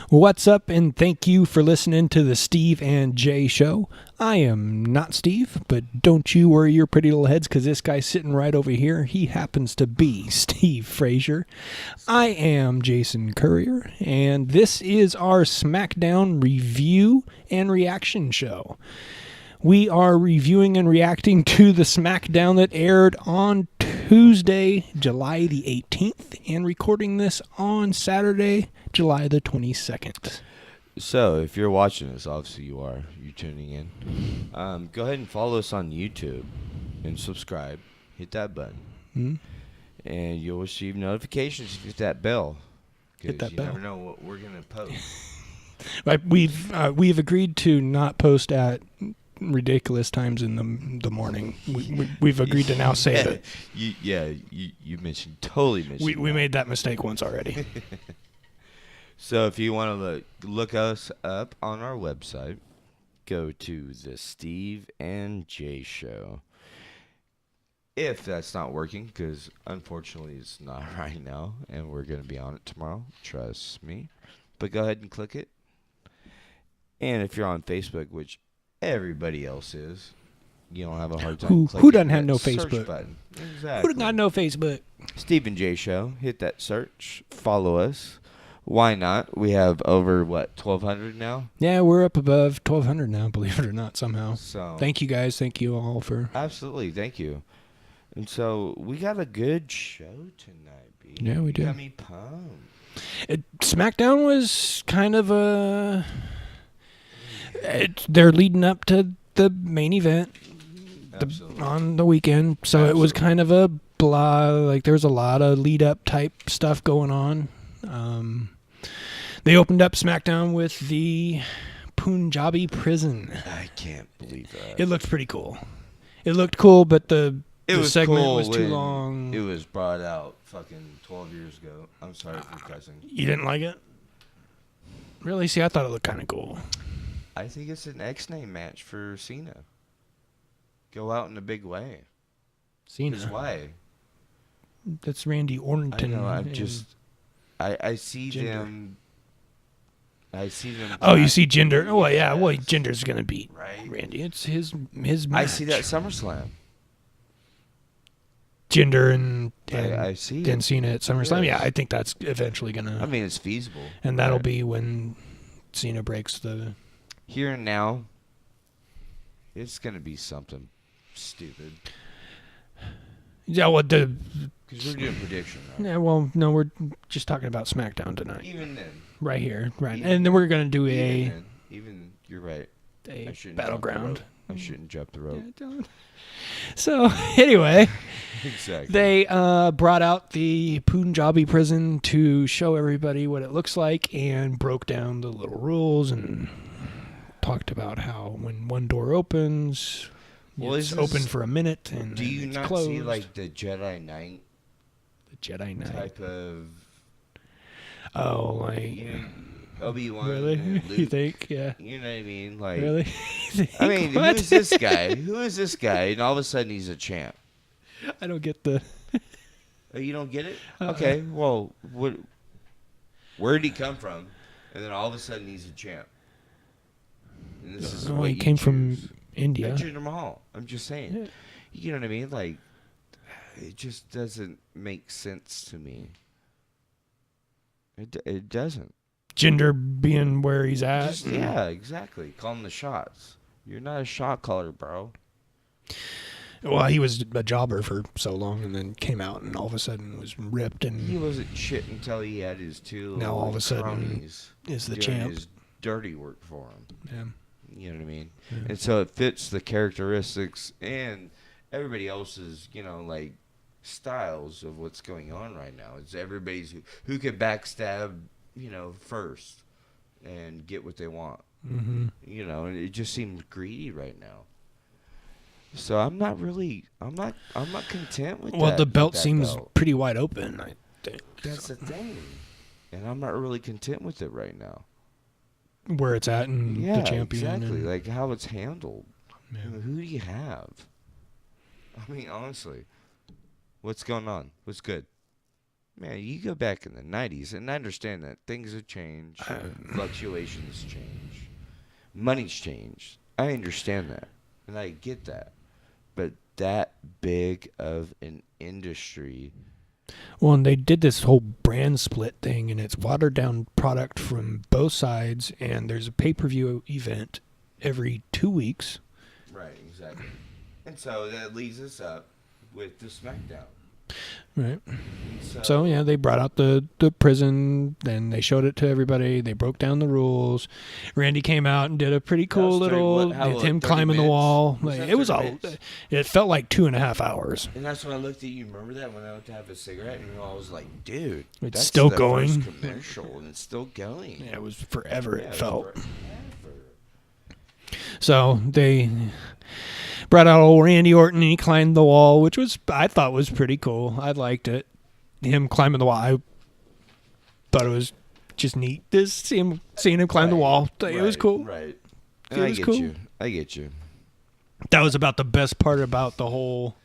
What's up, and thank you for listening to the Steve and Jay Show. I am not Steve, but don't you worry your pretty little heads, because this guy sitting right over here, he happens to be Steve Frazier. I am Jason Courier, and this is our SmackDown review and reaction show. We are reviewing and reacting to the SmackDown that aired on Tuesday, July the 18th, and recording this on Saturday, July the 22nd. So, if you're watching this, obviously you're tuning in, go ahead and follow us on YouTube and subscribe. Hit that button. Mm-hmm. And you'll receive notifications. Hit that bell. Hit that you bell. never know what we're going to post. Right, we've agreed to not post at ridiculous times in the morning. We've agreed to now say that. You totally mentioned we made that mistake once already. So if you want to look us up on our website, go to the Steve and Jay Show. If that's not working, because unfortunately it's not right now, and we're going to be on it tomorrow, trust me. But go ahead and click it. And if you're on Facebook, which everybody else is, you don't have a hard time clicking who doesn't have that no search Facebook button. Exactly. Who got no Facebook? Steve and Jay Show. Hit that search. Follow us. Why not? We have over, 1,200 now? Yeah, we're up above 1,200 now, believe it or not, somehow. So thank you guys. Thank you all for... Absolutely. Thank you. And so we got a good show tonight, B. Yeah, we do. Got me pumped. SmackDown was kind of a... they're leading up to the main event on the weekend, so Absolutely. It was kind of a blah. Like there's a lot of lead up type stuff going on. They opened up SmackDown with the Punjabi prison. I can't believe that. It looked pretty cool. It looked cool, but the segment cool was too long. It was brought out fucking 12 years ago. I'm sorry for cussing. You didn't like it? Really? See, I thought it looked kind of cool. I think it's an X-Name match for Cena. Go out in a big way. Cena? That's why. That's Randy Orton. I know, I see Jinder. them. I see them. Oh, you see Jinder. Oh, yeah. Well, Jinder's going to beat Randy. It's his match. I see that SummerSlam. Jinder and I see Cena at SummerSlam. Yes. Yeah, I think that's eventually going to... I mean, it's feasible. And that'll be when Cena breaks the... Here and now, it's going to be something stupid. Yeah, well, because we're doing prediction, right? Yeah, well, no, we're just talking about SmackDown tonight. Even then. Right here, right. And then we're going to do Even you're right. A battleground. I shouldn't jump the rope. Yeah, don't. So, anyway. Exactly. They brought out the Punjabi prison to show everybody what it looks like and broke down the little rules and talked about how when one door opens, it's open for a minute and do you it's not closed. see like the Jedi Knight? The Jedi Knight type of. Oh, like Obi-Wan. Really? Luke, you think? Yeah. You know what I mean? Like. Really? I mean, who is this guy? Who is this guy? And all of a sudden he's a champ. I don't get the. Oh, you don't get it? Okay. Well, where did he come from? And then all of a sudden he's a champ. And this is he came from India. Jinder Mahal. I'm just saying. Yeah. You know what I mean? Like, it just doesn't make sense to me. It doesn't. Jinder being where he's at. Yeah, exactly. Calling the shots. You're not a shot caller, bro. Well, he was a jobber for so long, and then came out, and all of a sudden was ripped. And he wasn't shit until he had his two. Now all of a sudden is the champ. His dirty work for him. Yeah. You know what I mean? Yeah. And so it fits the characteristics and everybody else's, like, styles of what's going on right now. It's everybody's who can backstab, first and get what they want. Mm-hmm. And it just seems greedy right now. So I'm not content with that. Well, the belt seems belt. pretty wide open, I think. That's the thing. And I'm not really content with it right now. Where it's at and the champion. Exactly. Like how it's handled. Yeah. Who do you have? I mean, honestly. What's going on? What's good? Man, you go back in the 90s, and I understand that things have changed, fluctuations change, money's changed. I understand that, and I get that. But that big of an industry. Well, and they did this whole brand split thing, and it's watered down product from both sides, and there's a pay-per-view event every 2 weeks. Right, exactly. And so that leads us up with the SmackDown. Right. So yeah, they brought out the prison, then they showed it to everybody. They broke down the rules. Randy came out and did a pretty cool little him climbing the wall. It was all. It felt like 2.5 hours. And that's when I looked at you. Remember that when I went to have a cigarette, and I was like, "Dude, it's that's still the going." First commercial, and it's still going. Yeah, it was forever. It felt. Forever. So they brought out old Randy Orton, and he climbed the wall, which I thought was pretty cool. I liked it. Him climbing the wall. I thought it was just neat. Seeing him climb the wall. It was cool. Right. It was cool. I get you. That was about the best part about the whole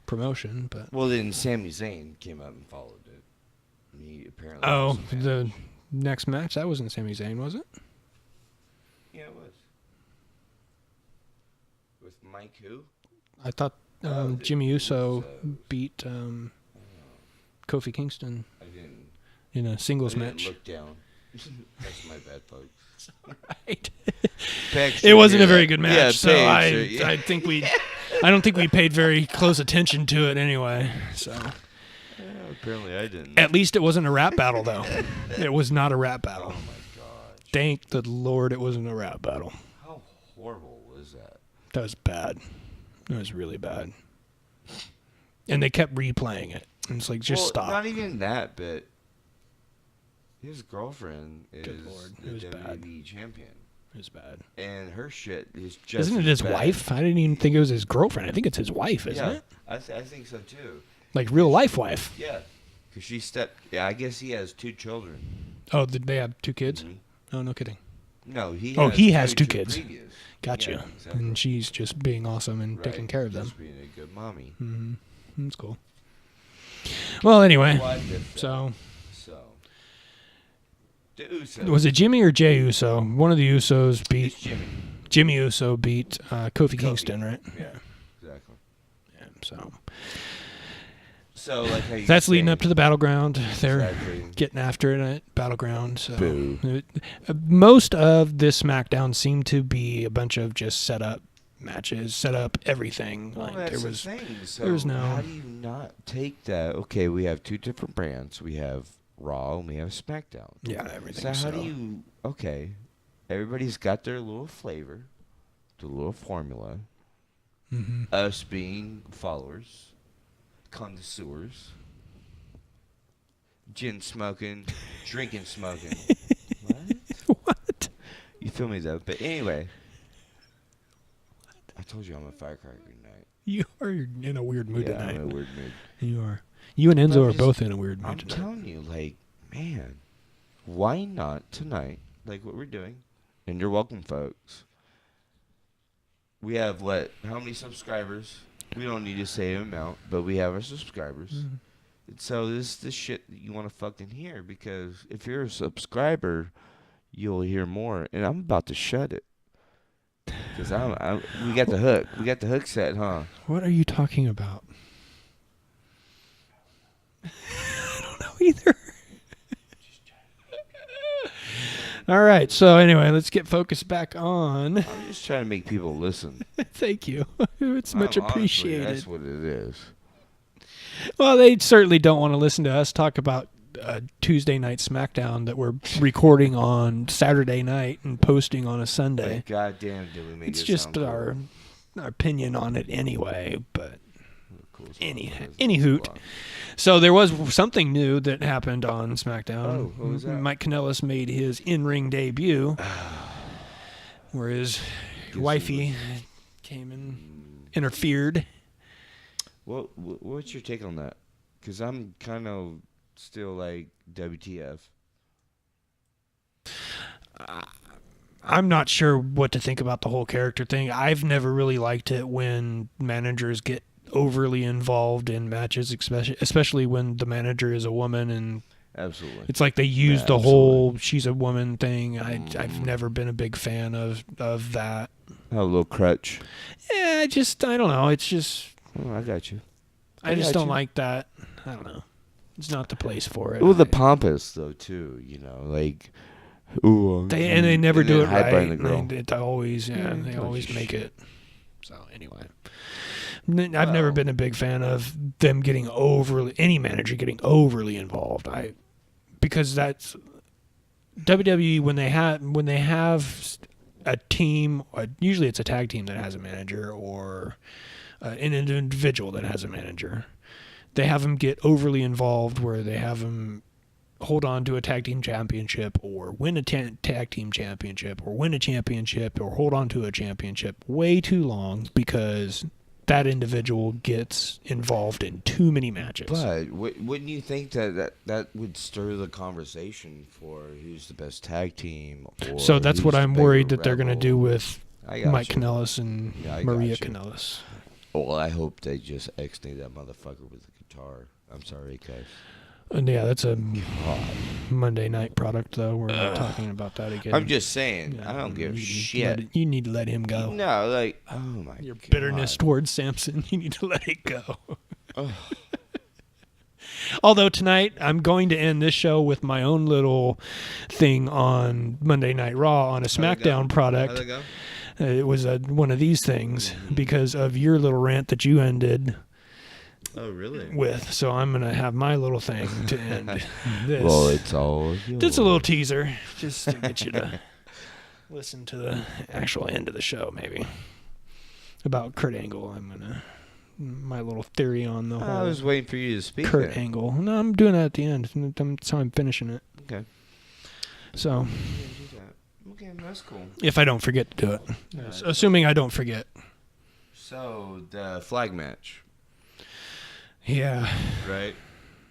promotion. But well, then Sami Zayn came up and followed it. He apparently. Oh, the next match? That wasn't Sami Zayn, was it? Yeah, it was. With Mike who? I thought Jimmy Uso beat Kofi Kingston in a singles match. Look down. That's my bad, folks. Right. Peck It wasn't a very good match, yeah, so Peck, I think I don't think we paid very close attention to it anyway. So apparently I didn't. At least it wasn't a rap battle, though. It was not a rap battle. Oh my gosh! Thank the Lord, it wasn't a rap battle. How horrible was that? That was bad. It was really bad. And they kept replaying it. And it's like, just stop. Not even that, but his girlfriend is the bad. WWE champion. It was bad. And her shit is just Isn't it his wife? I didn't even think it was his girlfriend. I think it's his wife, isn't it? I think so too. Like real life wife. Yeah. Because she stepped. Yeah, I guess he has 2 children. Oh, did they have 2 kids? Mm-hmm. Oh, no kidding. No, he has 2 kids. Previous. Gotcha. Yeah, exactly. And she's just being awesome and taking care of them. Just being a good mommy. Mm-hmm. That's cool. Well, anyway, so the Usos. Was it Jimmy or Jay Uso? One of the Usos beat Jimmy Uso beat Kofi Kingston, right? Yeah, exactly. Yeah, so like how you that's leading up to the Battleground. They're exactly. getting after it at Battleground. So Boo. Most of this SmackDown seemed to be a bunch of just set up matches, set up everything. Well, like that's there was the thing. So there was no. How do you not take that? Okay, we have 2 different brands. We have Raw and we have SmackDown. Yeah, everything. So how do you? Okay, everybody's got their little flavor, the little formula. Mm-hmm. Us being followers, connoisseurs, gin smoking, drinking smoking. What? What? You feel me though? But anyway. I told you I'm a firecracker tonight. You are in a weird mood tonight. I'm in a weird mood. You are. You and Enzo are both in a weird mood tonight. I'm telling you, like, man, why not tonight, like what we're doing? And you're welcome, folks. We have, how many subscribers? We don't need to say an amount, but we have our subscribers. Mm-hmm. And so this is the shit that you want to fucking hear, because if you're a subscriber, you'll hear more. And I'm about to shut it. Because we got the hook. We got the hook set, huh? What are you talking about? I don't know either. All right. So anyway, let's get focused back on. I'm just trying to make people listen. Thank you. It's much appreciated. Honestly, that's what it is. Well, they certainly don't want to listen to us talk about Tuesday night SmackDown that we're recording on Saturday night and posting on a Sunday. Like, goddamn, did we make it's it just sound our opinion on it anyway. But cool. any hoot. So there was something new that happened on SmackDown. Oh, what was that? Mike Kanellis made his in-ring debut, where his wifey came and interfered. Well, what's your take on that? Because I'm kind of still like WTF. I'm not sure what to think about the whole character thing. I've never really liked it when managers get overly involved in matches, especially when the manager is a woman, and Absolutely. it's like they use the whole "she's a woman" thing. I've never been a big fan of that. A little crutch. Yeah, I don't know. It's just I got you. I just don't like that. I don't know. It's not the place for it. Well, the pompous though too. You know, like ooh. They never do it right. The girl. They always make it. So anyway, I've never been a big fan of them getting any manager getting overly involved. Because that's WWE when they have a team. Usually it's a tag team that has a manager or an individual that has a manager. They have them get overly involved where they have them hold on to a tag team championship or win a tag team championship or win a championship or hold on to a championship way too long because that individual gets involved in too many matches. But wouldn't you think that would stir the conversation for who's the best tag team? Or so that's what I'm worried that they're going to rebel? do with Mike Kanellis and Maria got you. Kanellis. Well, I hope they just ex-nay that motherfucker with the guitar. I'm sorry, guys. And yeah, that's a Monday night product, though. We're not talking about that again. I'm just saying, Yeah, I don't give a shit. You need to let him go. No, like, oh my God. Your bitterness towards Samson, you need to let it go. Although tonight, I'm going to end this show with my own little thing on Monday Night Raw on a SmackDown product. How'd it go? It was one of these things because of your little rant that you ended. Oh, really? With. So I'm going to have my little thing to end this. Well, it's all yours. Just a little teaser just to get you to listen to the actual end of the show, maybe. About Kurt Angle. My little theory on the whole. I was waiting for you to speak. Kurt Angle. No, I'm doing that at the end. That's how I'm finishing it. Okay. So. Okay, that's cool. If I don't forget to do it. Assuming I don't forget. So, the flag match. Yeah. Right?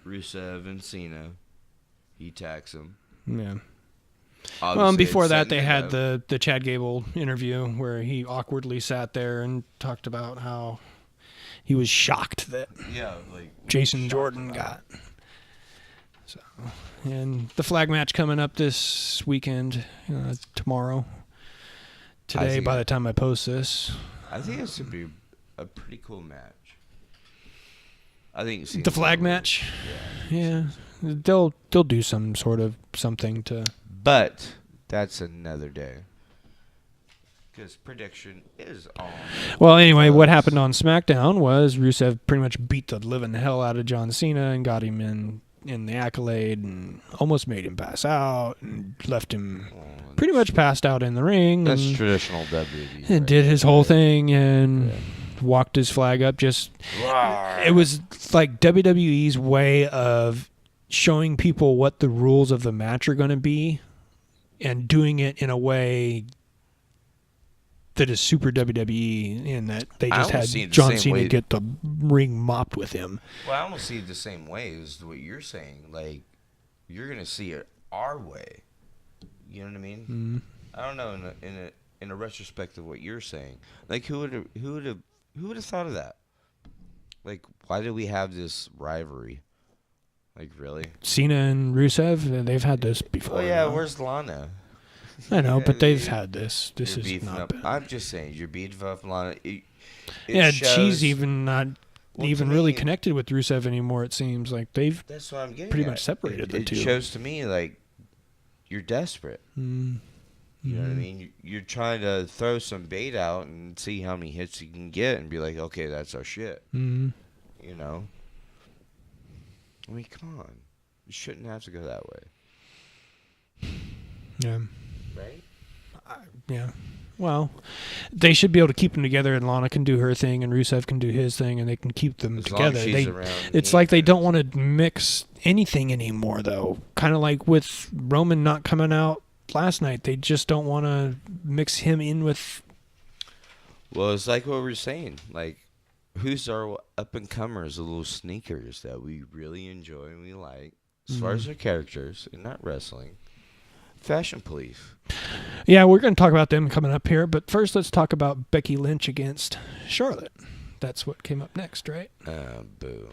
Rusev and Cena. He attacks him. Yeah. Obviously, Well, and before that, they had the Chad Gable interview where he awkwardly sat there and talked about how he was shocked that Jason Jordan got. So, and the flag match coming up this weekend, tomorrow. Today, by the time I post this. I think it's going to be a pretty cool match. I think the flag match. Yeah, they'll do some sort of something to. But that's another day. Because prediction is on. Well, anyway, what happened on SmackDown was Rusev pretty much beat the living hell out of John Cena and got him in the accolade and almost made him pass out and left him pretty much passed out in the ring. That's traditional WWE. And did his whole thing and walked his flag up. It was like WWE's way of showing people what the rules of the match are going to be and doing it in a way that is super WWE in that they just had John Cena get the ring mopped with him. Well, I almost see it the same way as what you're saying. Like, you're going to see it our way. You know what I mean? Mm-hmm. I don't know in a retrospect of what you're saying. Like, who would have thought of that? Like, why do we have this rivalry? Like, really? Cena and Rusev, they've had this before. Oh, yeah, where's Lana? I know, but they've had this. This is not bad. I'm just saying, you're beating up Lana. She's even not really connected with Rusev anymore, it seems. Like, they've that's what I'm getting pretty at. much separated the two. It shows to me, like, you're desperate. Mm. You know what I mean? You're trying to throw some bait out and see how many hits you can get and be like, okay, that's our shit. Mm. You know? I mean, come on. You shouldn't have to go that way. Yeah. Right? Yeah. Well, they should be able to keep them together, and Lana can do her thing, and Rusev can do his thing, and they can keep them together. It's like they don't want to mix anything anymore, though. Kind of like with Roman not coming out last night. They just don't want to mix him in with... Well, it's like what we're saying. Like, who's our up-and-comers, the little sneakers that we really enjoy and we like, as far as their characters, and not wrestling? Fashion Police. Yeah, we're going to talk about them coming up here, but first let's talk about Becky Lynch against Charlotte. that's what came up next, right? Boo.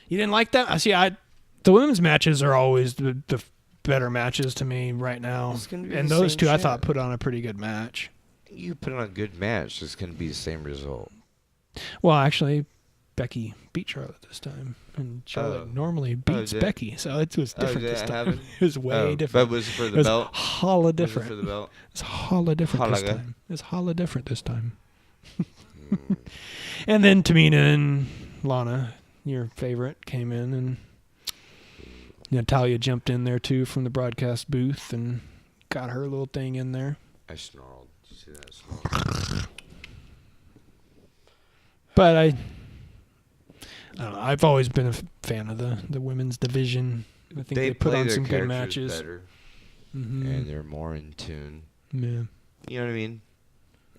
You didn't like that? The women's matches are always the better matches to me right now. And those two, I thought, put on a pretty good match. You put on a good match, it's going to be the same result. Well, actually, Becky beat Charlotte this time, and Charlotte normally beats Becky, so it was different this time. It was way different. But was it for the belt? It was holla different. Was it for the belt? It's holla different this time. It's holla different this time. And then Tamina and Lana, your favorite, came in, and Natalia jumped in there too from the broadcast booth and got her little thing in there. I snarled. Did you see that snarl? But I don't know. I've always been a fan of the women's division. I think they put on some good matches. Better, and they're more in tune. Yeah. You know what I mean?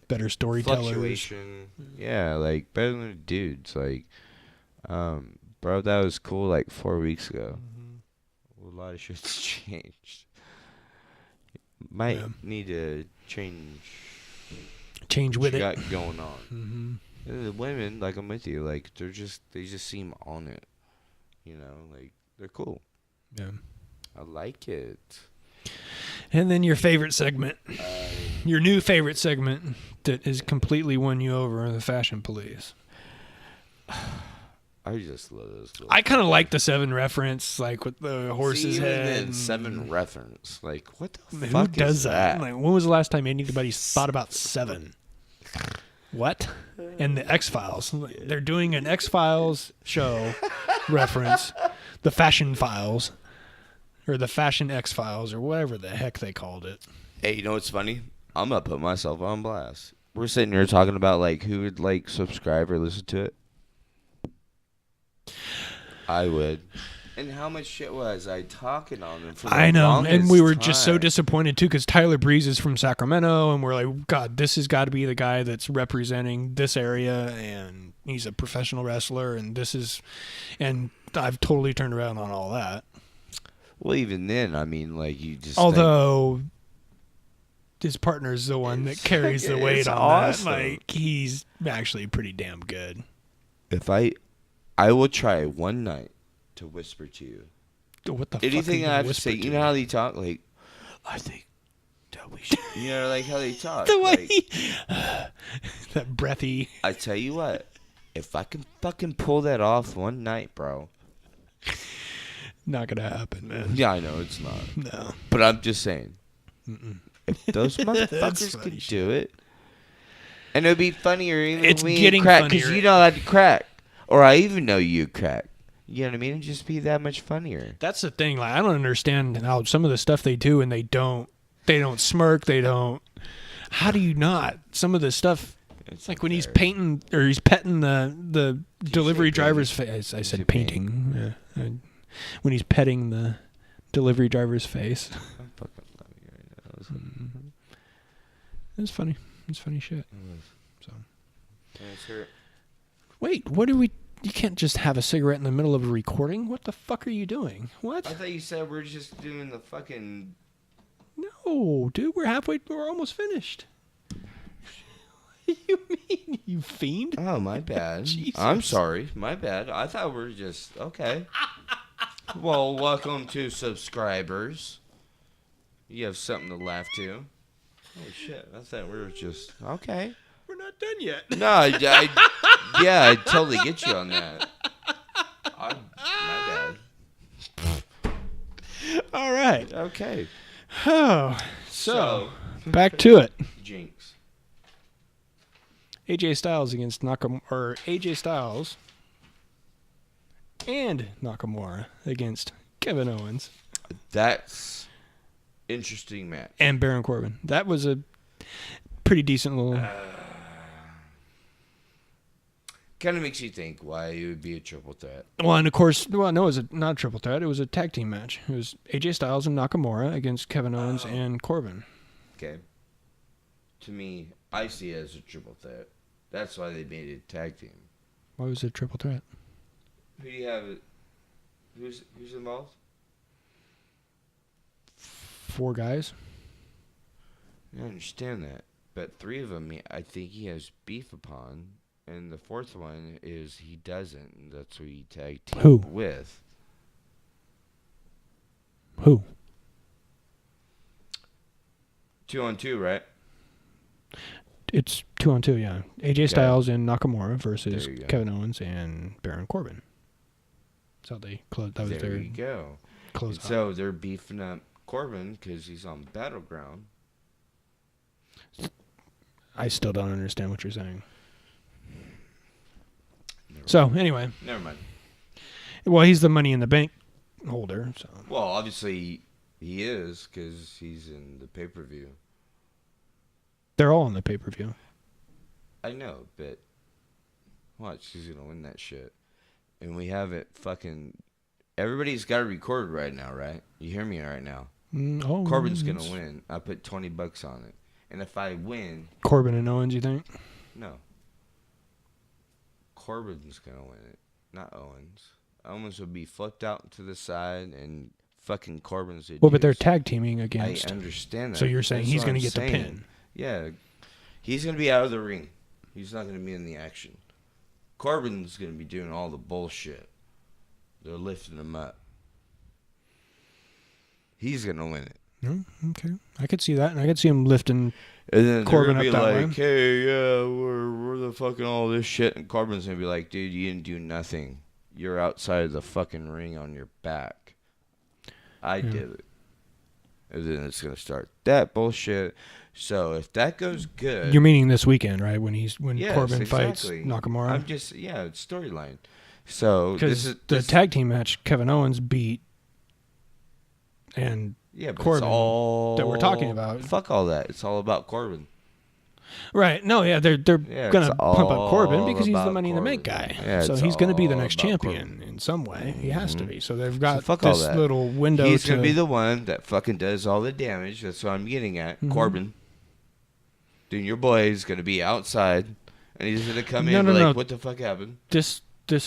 Better storytellers. Fluctuation. Yeah, like better than the dudes. Like, bro, that was cool like 4 weeks ago. A lot of shit's changed. Might need to change with what you it. got going on. The women, like I'm with you, like they just seem on it. You know, like they're cool. Yeah, I like it. And then your favorite segment, your new favorite segment that has completely won you over, the Fashion Police. I just love this. I kind of like the 7 reference, like with the horse's head. And 7 reference, like what the Who fuck does is that? Like, when was the last time anybody thought about 7? What? And the X-Files. They're doing an X-Files show reference, the Fashion Files, or the Fashion X-Files, or whatever the heck they called it. Hey, you know what's funny? I'm gonna put myself on blast. We're sitting here talking about like who would like subscribe or listen to it. I would. And how much shit was I talking on them for the I know, and we were time. just so disappointed too because Tyler Breeze is from Sacramento, and we're like, God, this has got to be the guy that's representing this area, and he's a professional wrestler, and and I've totally turned around on all that. Well, even then, I mean, like you just. Although his partner's the one that carries the weight on awesome. that, like he's actually pretty damn good. If I will try one night to whisper to you. What the anything fuck I have to say, you know how they talk? Like, I think that we should. You know, like how they talk. The way like, that breathy. I tell you what, if I can fucking pull that off one night, bro. Not going to happen, man. Yeah, I know it's not. No. But I'm just saying. If those motherfuckers could do it. And it would be funnier even it's when we getting crack. funnier. Because you know I'd crack. Or I even know you crack. You know what I mean? It'd just be that much funnier. That's the thing. Like, I don't understand how some of the stuff they do and they don't smirk. They don't. How do you not? Some of the stuff. It's like when he's painting or he's petting the delivery driver's face. I said painting. Yeah. When he's petting the delivery driver's face. I'm fucking loving you right now. It's funny. It's funny shit. So. Answer. Wait, what are we? You can't just have a cigarette in the middle of a recording. What the fuck are you doing? What? I thought you said we're just doing the fucking. No, dude, we're halfway. We're almost finished. What do you mean, you fiend? Oh, my bad. I'm sorry. My bad. I thought we were just okay. Well, welcome to subscribers. You have something to laugh to. Oh shit! I thought we were just okay. We're not done yet. No, I totally get you on that. My bad. All right. Okay. Oh, so back to it. Jinx. AJ Styles against Nakamura, or AJ Styles and Nakamura against Kevin Owens. That's interesting match. And Baron Corbin. That was a pretty decent little. Kind of makes you think why it would be a triple threat. Well, and of course, no, it was not a triple threat. It was a tag team match. It was AJ Styles and Nakamura against Kevin Owens and Corbin. Okay. To me, I see it as a triple threat. That's why they made it a tag team. Why was it a triple threat? Who do you have? Who's involved? 4 guys. I understand that, but 3 of them, I think he has beef upon. And the fourth one is he doesn't. And that's who he tag team Who? with. Who? 2-on-2, right? It's 2-on-2, yeah. AJ Styles and Nakamura versus There you go. Kevin Owens and Baron Corbin. So they closed. That was There their you go. close. And so they're beefing up Corbin because he's on Battleground. I still don't understand what you're saying. So anyway, Never mind. well, he's the Money in the Bank holder. So Well, obviously he is because he's in the pay-per-view. they're all on the pay-per-view. I know, but watch, he's going to win that shit. And we have it fucking... Everybody's got it recorded right now, right? You hear me right now? Corbin's going to win. I put $20 on it. And if I win... Corbin and Owens, you think? No. Corbin's going to win it, not Owens. Owens would be flipped out to the side and fucking Corbin's... Well, but they're tag teaming against. I understand that. So you're saying That's he's what going to I'm get the saying. pin. Yeah. He's going to be out of the ring. He's not going to be in the action. Corbin's going to be doing all the bullshit. They're lifting him up. He's going to win it. Okay. I could see that, and I could see him lifting And then Corbin they're up going that to be like, way. hey, yeah, we're the fucking all this shit. And Corbin's going to be like, dude, you didn't do nothing. You're outside of the fucking ring on your back. I did it. And then it's going to start that bullshit. So if that goes good. You're meaning this weekend, right? When Yes, Corbin fights exactly. Nakamura? I'm just, it's storyline. So this Because is the tag team match, Kevin Owens beat and but Corbin it's all that we're talking about. Fuck all that. It's all about Corbin. Right. No, yeah, they're gonna it's pump up Corbin because he's the about Money in the Bank Corbin. guy. Yeah, so it's he's gonna be the all next about champion Corbin. in some way. He has to be. So they've got fuck all this that. little window. He's gonna be the one that fucking does all the damage. That's what I'm getting at. Corbin. Dude, your boy is gonna be outside, and he's gonna come in and be like, what the fuck happened? This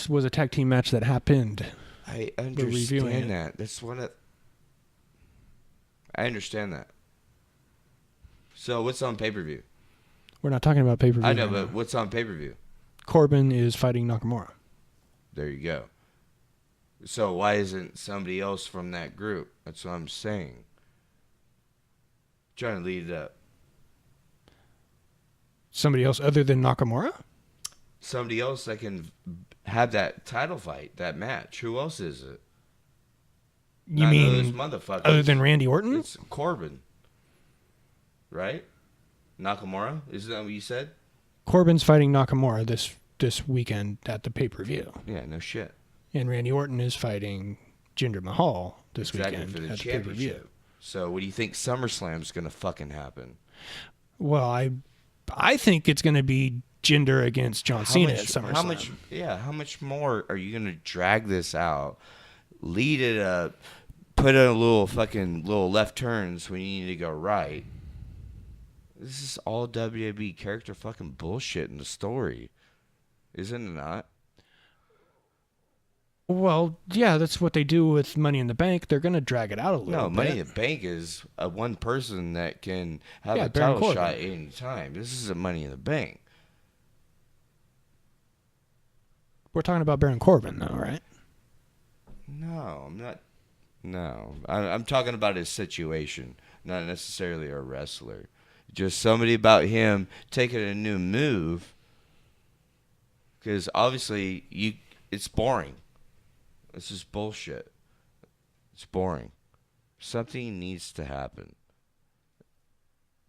was a tag team match that happened. I reviewing understand it. that. That's what I understand that. So what's on pay-per-view? We're not talking about pay-per-view. I know, right but now. what's on pay-per-view? Corbin is fighting Nakamura. There you go. So why isn't somebody else from that group? That's what I'm saying. Trying to lead it up. Somebody else other than Nakamura? Somebody else that can have that title fight, that match. Who else is it? You None of mean those motherfuckers. other than Randy Orton? It's Corbin. Right? Nakamura? Isn't that what you said? Corbin's fighting Nakamura this weekend at the pay-per-view. Yeah, no shit. And Randy Orton is fighting Jinder Mahal this weekend for the at the pay-per-view. championship. So what do you think SummerSlam's going to fucking happen? Well, I think it's going to be Jinder against John Cena at SummerSlam. How much more are you going to drag this out? Lead it up, put in a little left turns when you need to go right. This is all WWE character fucking bullshit in the story. Isn't it not? Well, yeah, that's what they do with Money in the Bank. They're going to drag it out a little No, bit. Money in the Bank is a one person that can have a Baron title Corbin. shot any time. This is a Money in the Bank. We're talking about Baron Corbin, though, right? No, I'm not. No, I'm talking about his situation, not necessarily a wrestler. Just somebody about him taking a new move. Because obviously, it's boring. It's just bullshit. It's boring. Something needs to happen.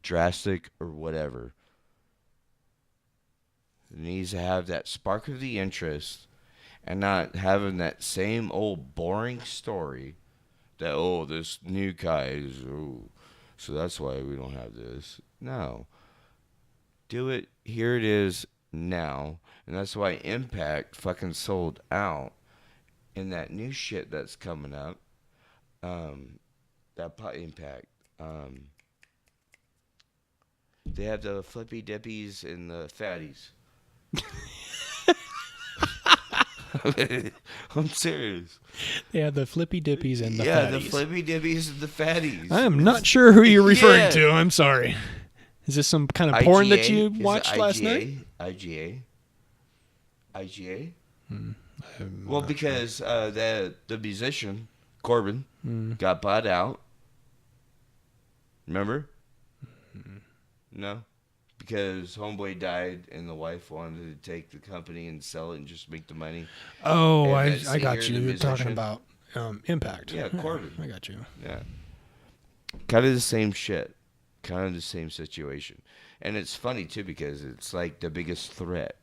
Drastic or whatever. It needs to have that spark of the interest and not having that same old boring story that, this new guy is, so that's why we don't have this. No. Do it. Here it is now. And that's why Impact fucking sold out. And that new shit that's coming up, Impact, they have the flippy dippies and the fatties. I'm serious. Yeah, the flippy dippies and the fatties. fatties. The flippy dippies and the fatties. I am not sure who you're referring to. I'm sorry. Is this some kind of porn that you watched last night? IGA. IGA? Well, because the musician, Corbin, got bought out. Remember? No? Because Homeboy died and the wife wanted to take the company and sell it and just make the money. Oh, And I got you. You're talking musician- about Impact. Yeah, Corbin. I got you. Yeah. Kind of the same shit. Kind of the same situation. And it's funny, too, because it's like the biggest threat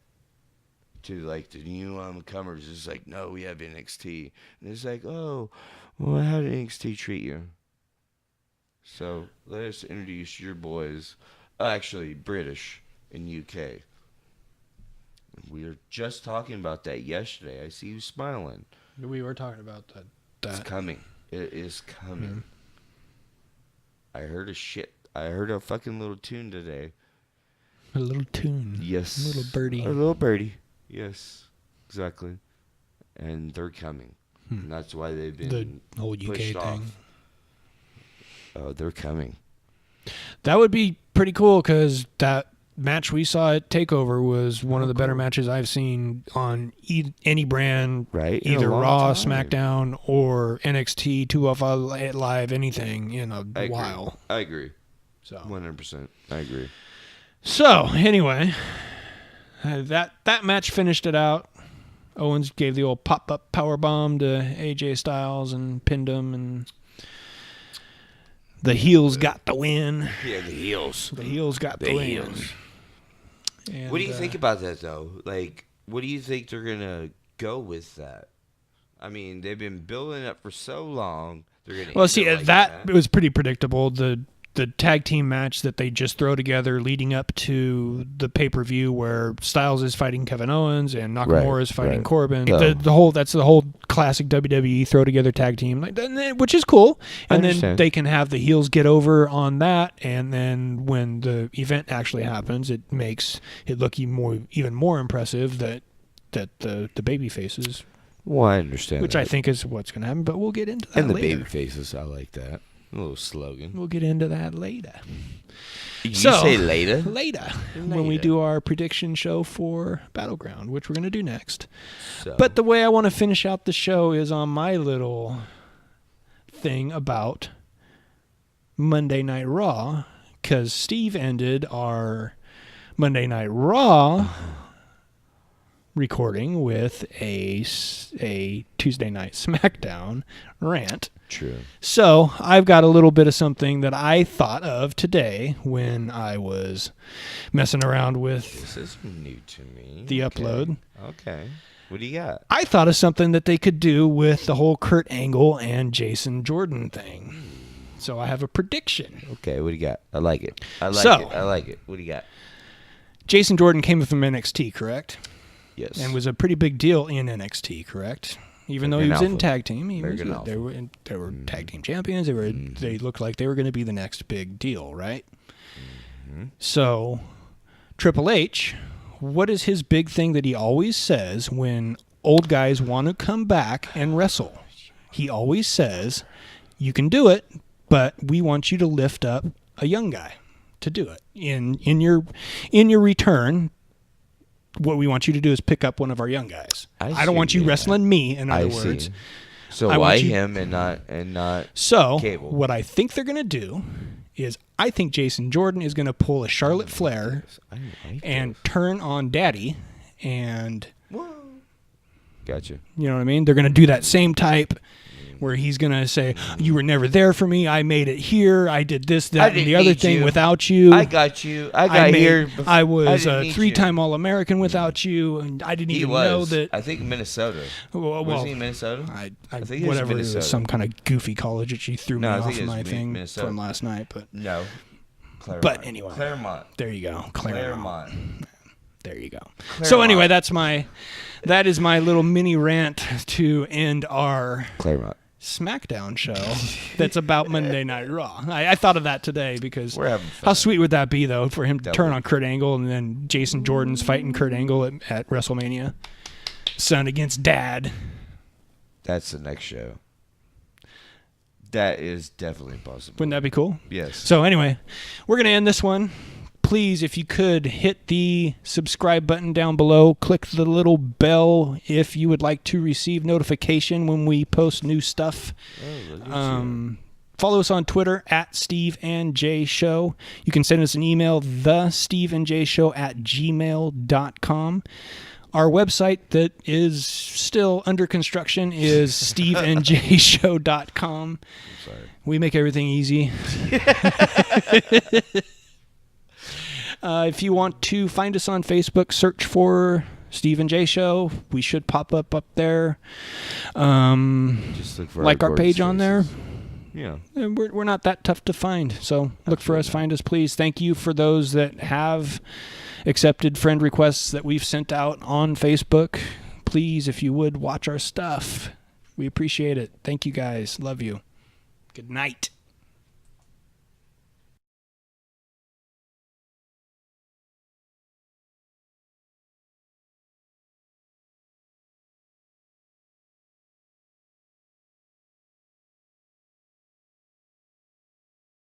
to like the new comers is like, no, we have NXT. And it's like, oh, well, how did NXT treat you? So let us introduce your boys, actually British in UK. We were just talking about that yesterday. I see you smiling. We were talking about that. It's coming. It is coming. I heard a fucking little tune today. A little tune. Yes. A little birdie. A little birdie. Yes. Exactly. And they're coming. And that's why they've been The whole UK pushed thing. off. Oh, they're coming. That would be pretty cool because that match we saw at TakeOver was one of the better matches I've seen on any brand, Right? In a either long Raw, time. SmackDown, or NXT, 205 Live, anything in a I agree. while. I agree. So 100%. I agree. So anyway, that match finished it out. Owens gave the old pop-up power bomb to AJ Styles and pinned him, and the heels got the win. Yeah, the heels. The heels got the win. heels. And, What do you think about that, though? Like, what do you think they're going to go with that? I mean, they've been building up for so long. They're going to Well, see, that was pretty predictable. The tag team match that they just throw together leading up to the pay-per-view where Styles is fighting Kevin Owens and Nakamura is fighting Corbin. Yeah. That's the whole classic WWE throw together tag team, which is cool. And then they can have the heels get over on that, and then when the event actually happens, it makes it look even more impressive that the baby faces. Well, I understand. Which that. I think is what's going to happen, but we'll get into that And the later. baby faces, I like that. A little slogan. We'll get into that later. You say later? Later, when we do our prediction show for Battleground, which we're going to do next. So. But the way I want to finish out the show is on my little thing about Monday Night Raw, because Steve ended our Monday Night Raw recording with a Tuesday Night Smackdown rant. True. So I've got a little bit of something that I thought of today when I was messing around with This is new to me. the upload. Okay. What do you got? I thought of something that they could do with the whole Kurt Angle and Jason Jordan thing. So I have a prediction. Okay, what do you got? I like it. I like it. What do you got? Jason Jordan came from NXT, correct? Yes. And was a pretty big deal in NXT, correct? Even though he was in tag team, they were tag team champions. They looked like they were going to be the next big deal, right? Mm-hmm. So Triple H, what is his big thing that he always says when old guys want to come back and wrestle? He always says, "You can do it, but we want you to lift up a young guy to do it. In your return, what we want you to do is pick up one of our young guys. I don't want you wrestling me, in other words. So why him and not So Cable? What I think they're going to do is I think Jason Jordan is going to pull a Charlotte Flair and turn on Daddy, and Gotcha. you know what I mean? They're going to do that same type where he's going to say, "You were never there for me. I made it here. I did this, that, and the other thing without you. I got you. I was a 3-time All-American without you, and I didn't even know that." I think Minnesota. Well, Was he in Minnesota? I think it was whatever, it Minnesota. was some kind of goofy college that she threw me I think off it was my thing Minnesota. from last night. But No. Claremont. But anyway. Claremont. there you go, Claremont. Claremont. There you go. Claremont. So anyway, that is my little mini rant to end our Claremont. SmackDown show that's about Monday Night Raw. I thought of that today because We're having fun. how sweet would that be, though, for him to That turn would. on Kurt Angle and then Jason Jordan's fighting Kurt Angle at WrestleMania? Son against dad. That's the next show. That is definitely possible. Wouldn't that be cool? Yes. So anyway, we're going to end this one please, if you could, hit the subscribe button down below. Click the little bell if you would like to receive notification when we post new stuff. Oh, look at you. Follow us on Twitter at Steve and J Show. You can send us an email, thesteveandjshow@gmail.com. Our website that is still under construction is steveandjshow.com. I'm sorry. We make everything easy. If you want to find us on Facebook, search for Steve and J Show. We should pop up there. Just look for Like our gorgeous page on there. faces. Yeah. And we're not that tough to find, so look for us, find us, please. Thank you for those that have accepted friend requests that we've sent out on Facebook. Please, if you would, watch our stuff. We appreciate it. Thank you, guys. Love you. Good night.